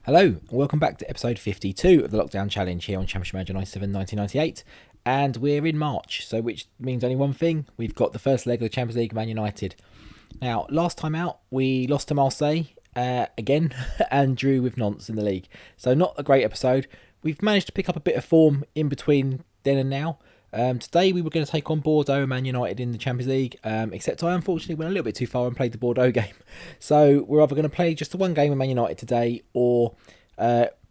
Hello, and welcome back to episode 52 of the Lockdown Challenge here on Championship Manager 97 1998. And we're in March, so which means only one thing. We've got the first leg of the Champions League, Man United. Now, last time out, we lost to Marseille again and drew with Nantes in the league. So not a great episode. We've managed to pick up a bit of form in between then and now. Today we were going to take on Bordeaux and Man United in the Champions League, except I unfortunately went a little bit too far and played the Bordeaux game. So we're either going to play just the one game with Man United today, or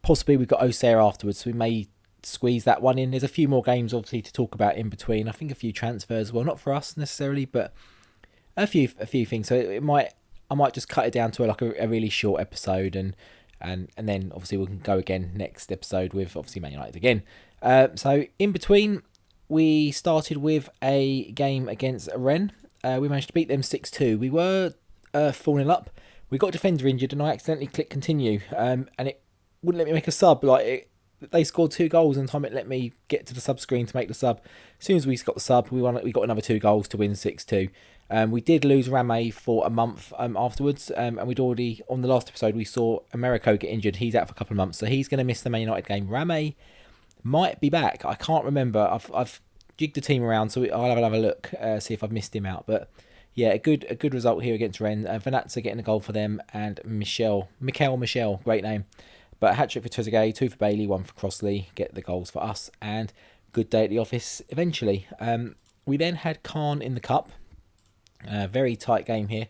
possibly we've got Auxerre afterwards, so we may squeeze that one in. There's a few more games obviously to talk about in between. I think a few transfers, well, not for us necessarily, but a few things. So I might just cut it down to a really short episode, and then obviously we can go again next episode with obviously Man United again. So in between, we started with a game against Rennes. We managed to beat them 6-2. We were 4-0 up. We got a defender injured, and I accidentally clicked continue, and it wouldn't let me make a sub. They scored 2 goals, and time it let me get to the sub screen to make the sub. As soon as we got the sub, we got another 2 goals to win 6-2. We did lose Rame for a month afterwards, and we'd already, on the last episode, we saw Americo get injured. He's out for a couple of months, so he's going to miss the Man United game. Rame might be back. I can't remember. I've jigged the team around, so I'll have another look, see if I've missed him out. But yeah, a good result here against Rennes. Vanatza getting a goal for them, and Michel, great name. But a hat-trick for Trezeguet, 2 for Bailey, 1 for Crossley, get the goals for us, and good day at the office eventually. We then had Caen in the Cup. Very tight game here.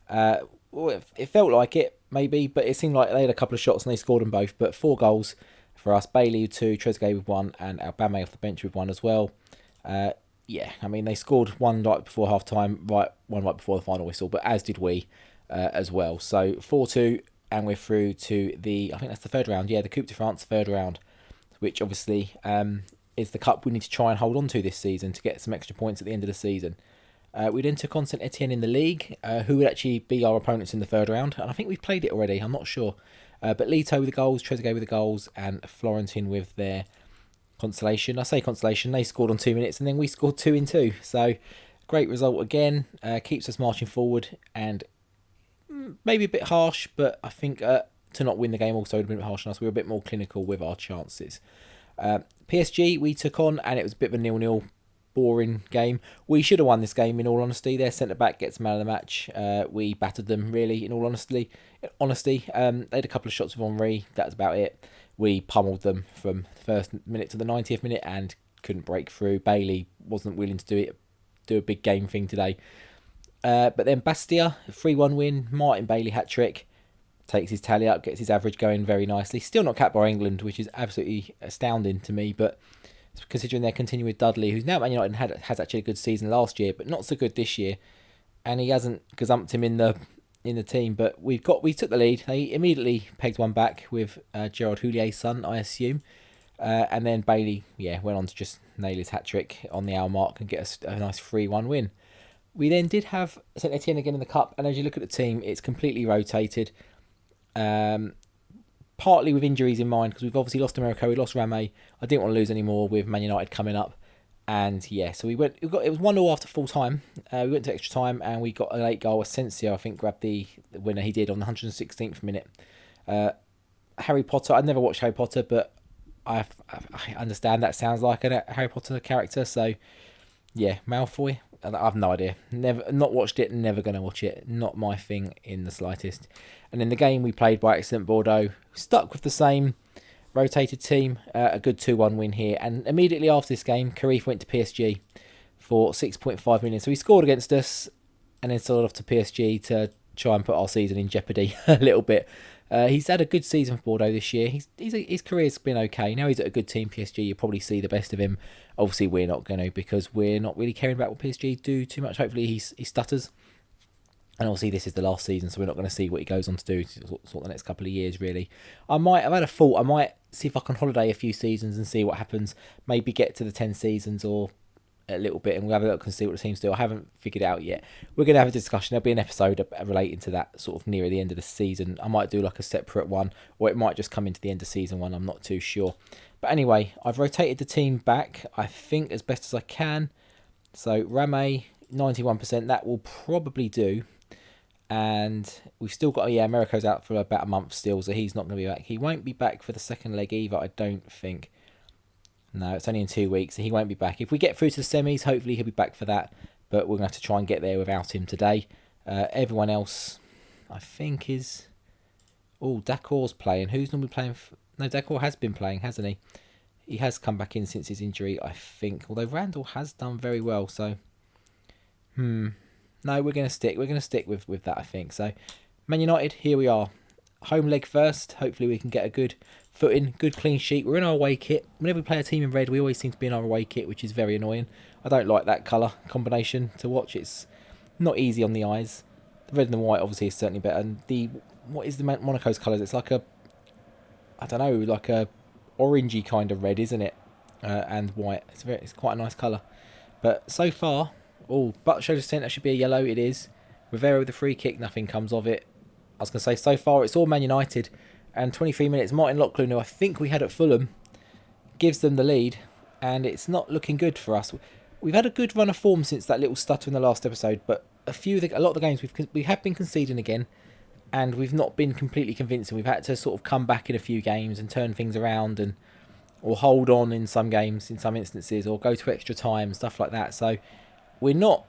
It felt like it, maybe, but it seemed like they had a couple of shots and they scored them both. But 4 goals for us, Bailey with 2, Trezeguet with 1, and Aubameyang off the bench with 1 as well. They scored 1 right before half-time, one right before the final whistle, but as did we as well. So 4-2, and we're through to I think that's the third round. Yeah, the Coupe de France third round, which obviously is the cup we need to try and hold on to this season to get some extra points at the end of the season. We then took on St Etienne in the Ligue, who would actually be our opponents in the third round. And I think we've played it already, I'm not sure. But Lito with the goals, Trezeguet with the goals, and Florentin with their consolation. I say consolation, they scored on 2 minutes, and then we scored 2 in 2. So, great result again. Keeps us marching forward, and maybe a bit harsh, but I think to not win the game also would have been a bit harsh on us. We were a bit more clinical with our chances. PSG we took on, and it was a bit of a 0-0 boring game. We should have won this game, in all honesty. Their centre-back gets man of the match. We battered them, really, in all honesty. They had a couple of shots with Henry. That's about it. We pummeled them from the first minute to the 90th minute and couldn't break through. Bailey wasn't willing to do a big game thing today. But then Bastia, 3-1 win. Martin Bailey hat-trick. Takes his tally up, gets his average going very nicely. Still not capped by England, which is absolutely astounding to me, but considering they're continuing with Dudley, who's now at Man United and has actually a good season last year, but not so good this year, and he hasn't gazumped him in the team. But we took the lead. They immediately pegged one back with Gerard Houlier's son, I assume, and then Bailey, went on to just nail his hat trick on the hour mark and get a nice 3-1 win. We then did have St Etienne again in the cup, and as you look at the team, it's completely rotated. Partly with injuries in mind, because we've obviously lost Americo, we lost Rame. I didn't want to lose any more with Man United coming up, and so it was 1-0 after full time. We went to extra time and we got a late goal. Asensio, I think, grabbed the winner. He did on the 116th minute. Harry Potter. I've never watched Harry Potter, but I understand that sounds like a Harry Potter character. So Malfoy. I've no idea. Never, not watched it. Never going to watch it. Not my thing in the slightest. And in the game we played by accident, Bordeaux stuck with the same rotated team. A good 2-1 win here. And immediately after this game, Karif went to PSG for 6.5 million. So he scored against us, and then sold off to PSG to try and put our season in jeopardy a little bit. He's had a good season for Bordeaux this year. His career's been okay. Now he's at a good team, PSG. You'll probably see the best of him. Obviously, we're not going to, because we're not really caring about what PSG do too much. Hopefully, he stutters. And obviously, this is the last season, so we're not going to see what he goes on to do sort of the next couple of years, really. I've had a thought. I might see if I can holiday a few seasons and see what happens. Maybe get to the 10 seasons or a little bit, and we'll have a look and see what the teams do. I haven't figured it out yet. We're going to have a discussion. There'll be an episode relating to that sort of near the end of the season. I might do like a separate one, or it might just come into the end of season one. I'm not too sure. But anyway, I've rotated the team back, I think, as best as I can. So Rame, 91%. That will probably do. And we've still got, yeah, Americo's out for about a month still, so he's not going to be back. He won't be back for the second leg either, I don't think. No, it's only in 2 weeks, so he won't be back. If we get through to the semis, hopefully he'll be back for that. But we're going to have to try and get there without him today. Everyone else, I think, is... Oh, Dacor's playing. Who's normally playing? No, Dacor has been playing, hasn't he? He has come back in since his injury, I think. Although Randall has done very well, so... No, we're going to stick. We're going to stick with that, I think. So, Man United, here we are. Home leg first. Hopefully we can get a good footing, good clean sheet. We're in our away kit. Whenever we play a team in red, we always seem to be in our away kit, which is very annoying. I don't like that colour combination to watch. It's not easy on the eyes. The red and the white, obviously, is certainly better. And what is the Monaco's colours? It's like a, I don't know, like a orangey kind of red, isn't it? And white. It's quite a nice colour. But so far... Oh, but show the centre should be a yellow. It is. Rivera with the free kick. Nothing comes of it. I was going to say, so far it's all Man United. And 23 minutes, Martin Locklear, who I think we had at Fulham, gives them the lead. And it's not looking good for us. We've had a good run of form since that little stutter in the last episode. But a lot of the games we have been conceding again. And we've not been completely convincing. We've had to sort of come back in a few games and turn things around. Or hold on in some games, in some instances. Or go to extra time, stuff like that. So... We're not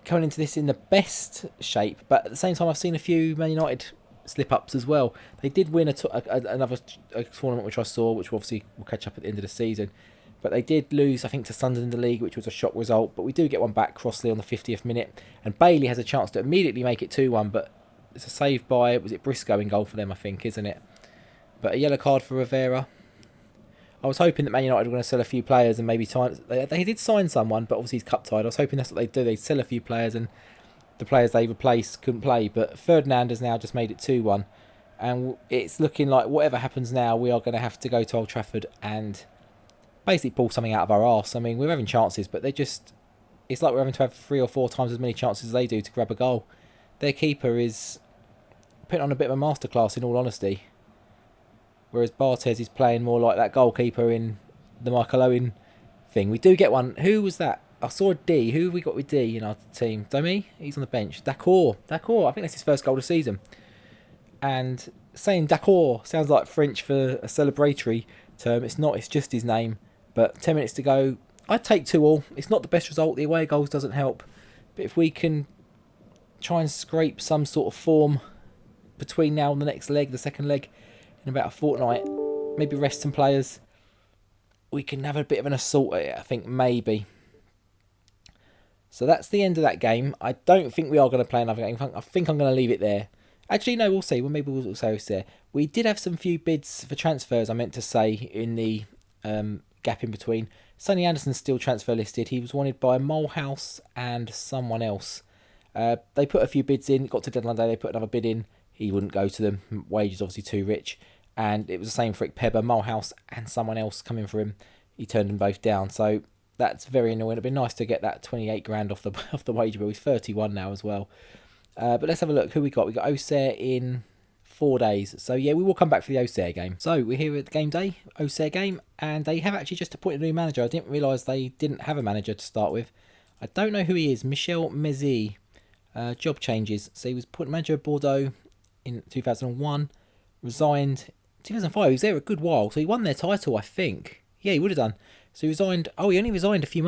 coming into this in the best shape, but at the same time, I've seen a few Man United slip-ups as well. They did win another tournament, which I saw, which obviously we'll catch up at the end of the season. But they did lose, I think, to Sunderland in the League, which was a shock result. But we do get one back, Crossley, on the 50th minute. And Bailey has a chance to immediately make it 2-1, but it's a save by, was it Briscoe in goal for them, I think, isn't it? But a yellow card for Rivera. I was hoping that Man United were going to sell a few players and maybe they did sign someone, but obviously he's cup tied. I was hoping that's what they'd do. They'd sell a few players and the players they replaced couldn't play. But Ferdinand has now just made it 2-1. And it's looking like whatever happens now, we are going to have to go to Old Trafford and basically pull something out of our arse. I mean, we're having chances, but it's like we're having to have 3 or 4 times as many chances as they do to grab a goal. Their keeper is putting on a bit of a masterclass, in all honesty. Whereas Barthez is playing more like that goalkeeper in the Michael Owen thing. We do get one. Who was that? I saw a D. Who have we got with D in our team? Domi? He's on the bench. Dacor. I think that's his first goal of the season. And saying Dacor sounds like French for a celebratory term. It's not. It's just his name. But 10 minutes to go. I'd take 2-2. It's not the best result. The away goals doesn't help. But if we can try and scrape some sort of form between now and the next leg, the second leg, in about a fortnight, maybe rest some players, we can have a bit of an assault at it, I think, maybe. So that's the end of that game. I don't think we are going to play another game. I think I'm going to leave it there. Actually, no, we'll see. Well, maybe we'll say it's there. We did have some few bids for transfers, I meant to say, in the gap in between. Sonny Anderson's still transfer listed. He was wanted by Molehouse and someone else. They put a few bids in. It got to deadline day. They put another bid in. He wouldn't go to them. Wages obviously too rich. And it was the same for Pebber, Molehouse and someone else coming for him. He turned them both down. So that's very annoying. It'd be nice to get that 28 grand off the wage bill. He's 31 now as well. But let's have a look. Who we got? We got Auxerre in 4 days. So yeah, we will come back for the Auxerre game. So we're here at the game day, Auxerre game. And they have actually just appointed a new manager. I didn't realise they didn't have a manager to start with. I don't know who he is. Michel Mézy. Job changes. So he was appointed manager of Bordeaux in 2001. Resigned 2005, he was there a good while, so he won their title, I think. Yeah, he would have done. So he resigned. Oh, he only resigned a couple of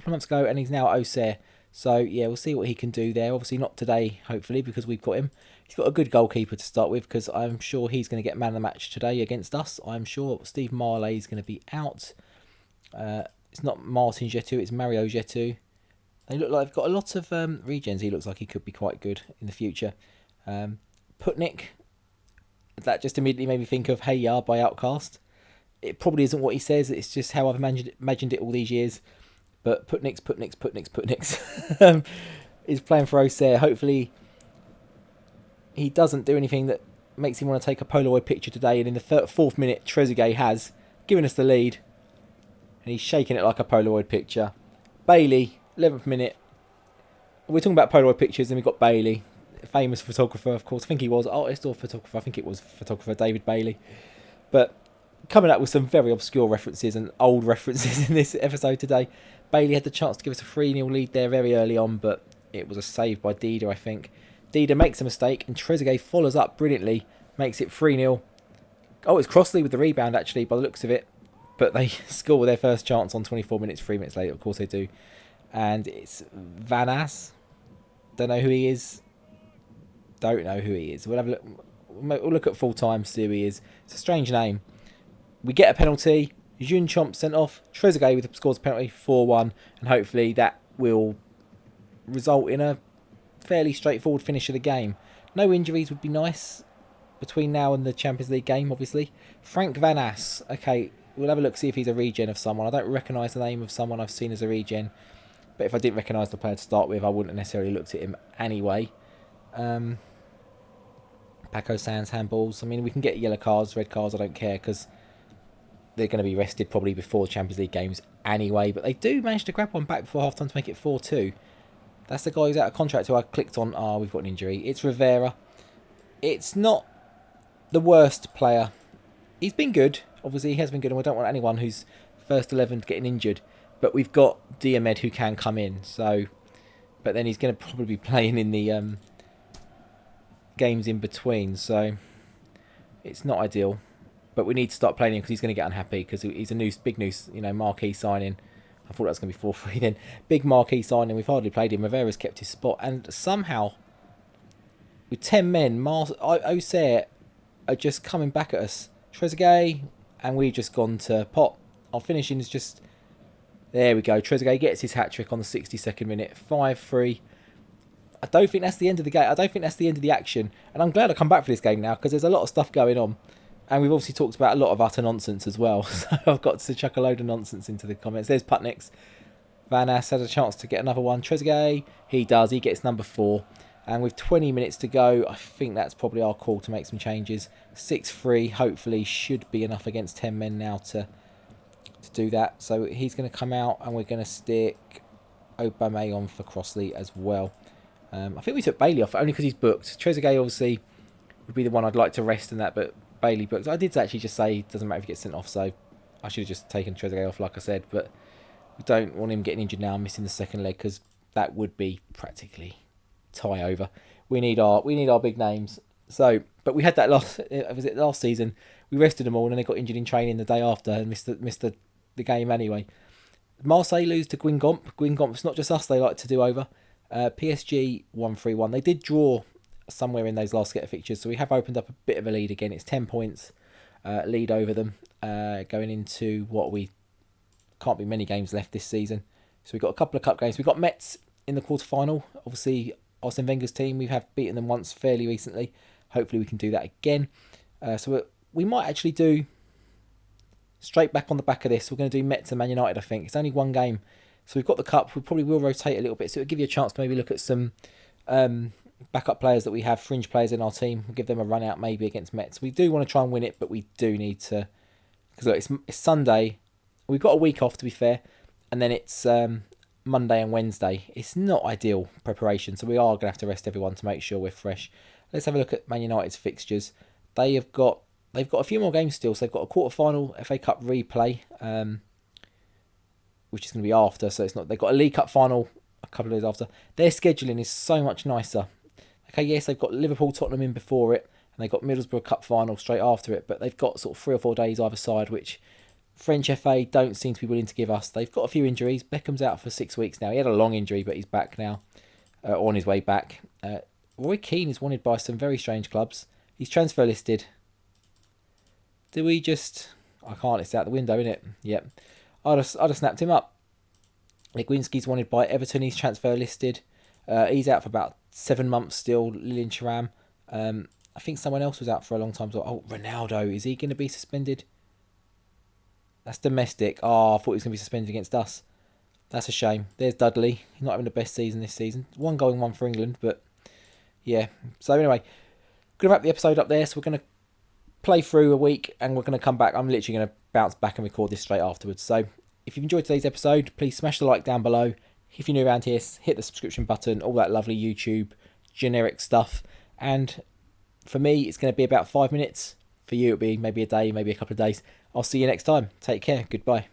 months ago, and he's now at Auxerre. So yeah, we'll see what he can do there. Obviously not today, hopefully, because we've got him. He's got a good goalkeeper to start with, because I'm sure he's going to get man of the match today against us. I'm sure Steve Marley is going to be out. It's not Martin Jetou, it's Mario Jetou. They look like they've got a lot of regens. He looks like he could be quite good in the future. Putnik. That just immediately made me think of Hey Ya by Outcast. It probably isn't what he says, it's just how I've imagined it all these years. But Putnik's is playing for Auxerre. Hopefully he doesn't do anything that makes him want to take a Polaroid picture today. And in the 4th minute, Trezeguet has given us the lead. And he's shaking it like a Polaroid picture. Bailey, 11th minute. We're talking about Polaroid pictures and we've got Bailey. Famous photographer, of course. I think he was artist or photographer. I think it was photographer David Bailey. But coming up with some very obscure references and old references in this episode today. Bailey had the chance to give us a 3-0 lead there very early on, but it was a save by Dida, I think. Dida makes a mistake, and Trezeguet follows up brilliantly, makes it 3-0. Oh, it's Crossley with the rebound, actually, by the looks of it. But they score their first chance on 24 minutes, 3 minutes later. Of course they do. And it's Van Ass. Don't know who he is. Don't know who he is. We'll have a look. We'll look at full time to see who he is. It's a strange name. We get a penalty. Jun Chomp sent off. Trezeguet scores a penalty, 4-1. And hopefully that will result in a fairly straightforward finish of the game. No injuries would be nice between now and the Champions League game, obviously. Frank Van Ass. Okay, we'll have a look, see if he's a regen of someone. I don't recognise the name of someone I've seen as a regen. But if I didn't recognise the player to start with, I wouldn't have necessarily looked at him anyway. Paco Sands, handballs. I mean, we can get yellow cards, red cards, I don't care, because they're going to be rested probably before the Champions League games anyway. But they do manage to grab one back before half-time to make it 4-2. That's the guy who's out of contract who I clicked on. Ah, we've got an injury. It's Rivera. It's not the worst player. He's been good. Obviously, he has been good, and we don't want anyone who's first 11 getting injured. But we've got Diomed who can come in. So, but then he's going to probably be playing in the games in between. So, it's not ideal. But we need to start playing him because he's going to get unhappy because he's a big new, marquee signing. I thought that was going to be 4-3 then. Big marquee signing. We've hardly played him. Rivera's kept his spot. And somehow, with 10 men, Auxerre are just coming back at us. Trezeguet, and we've just gone to pot. Our finishing is just... There we go. Trezeguet gets his hat-trick on the 62nd minute. 5-3. I don't think that's the end of the game. I don't think that's the end of the action. And I'm glad I come back for this game now because there's a lot of stuff going on. And we've obviously talked about a lot of utter nonsense as well. So I've got to chuck a load of nonsense into the comments. There's Putniks. Van Ass has a chance to get another one. Trezeguet, he does. He gets number 4. And with 20 minutes to go, I think that's probably our call to make some changes. 6-3, hopefully, should be enough against 10 men now to do that. So he's going to come out and we're going to stick Aubameyang on for Crossley as well. I think we took Bailey off only because he's booked. Trezeguet obviously would be the one I'd like to rest in that, but Bailey booked. I did actually just say it doesn't matter if he gets sent off, so I should have just taken Trezeguet off like I said, but we don't want him getting injured now, missing the second leg, because that would be practically tie over. We need our big names. So, but we had that last season. We rested them all, and then they got injured in training the day after and missed the game anyway. Marseille lose to Guingamp. Guingamp's not just us; they like to do over. PSG 1-3-1. They did draw somewhere in those last set of fixtures, so we have opened up a bit of a lead again. It's 10 points lead over them going into what we can't be many games left this season. So we've got a couple of cup games. We've got Metz in the quarterfinal. Obviously, Arsene Wenger's team. We have beaten them once fairly recently. Hopefully, we can do that again. So we might actually do straight back on the back of this. We're going to do Metz and Man United. I think it's only one game. So we've got the cup. We probably will rotate a little bit. So it'll give you a chance to maybe look at some backup players that we have, fringe players in our team. We'll give them a run out maybe against Metz. We do want to try and win it, but we do need to... Because look, it's Sunday. We've got a week off, to be fair. And then it's Monday and Wednesday. It's not ideal preparation. So we are going to have to rest everyone to make sure we're fresh. Let's have a look at Man United's fixtures. They've got a few more games still. So they've got a quarter-final FA Cup replay, which is going to be after. So it's not. They've got a League Cup final a couple of days after. Their scheduling is so much nicer. Okay, yes, they've got Liverpool, Tottenham in before it, and they've got Middlesbrough Cup final straight after it. But they've got sort of 3 or 4 days either side, which French FA don't seem to be willing to give us. They've got a few injuries. Beckham's out for 6 weeks now. He had a long injury, but he's back now, on his way back. Roy Keane is wanted by some very strange clubs. He's transfer listed. Do we just... I can't, it's out the window, isn't it? Yep. I'd have snapped him up. Legwinski's wanted by Everton. He's transfer listed. He's out for about 7 months still. Lilian Thuram. I think someone else was out for a long time. So, oh, Ronaldo. Is he going to be suspended? That's domestic. Oh, I thought he was going to be suspended against us. That's a shame. There's Dudley. He's not having the best season this season. 1 goal and 1 for England, but yeah. So anyway, going to wrap the episode up there. So we're going to play through a week and we're going to come back. I'm literally going to bounce back and record this straight afterwards. So if you've enjoyed today's episode, please smash the like down below. If you're new around here, hit the subscription button, all that lovely YouTube generic stuff. And for me, it's going to be about 5 minutes. For you, it'll be maybe a day, maybe a couple of days. I'll see you next time. Take care. Goodbye.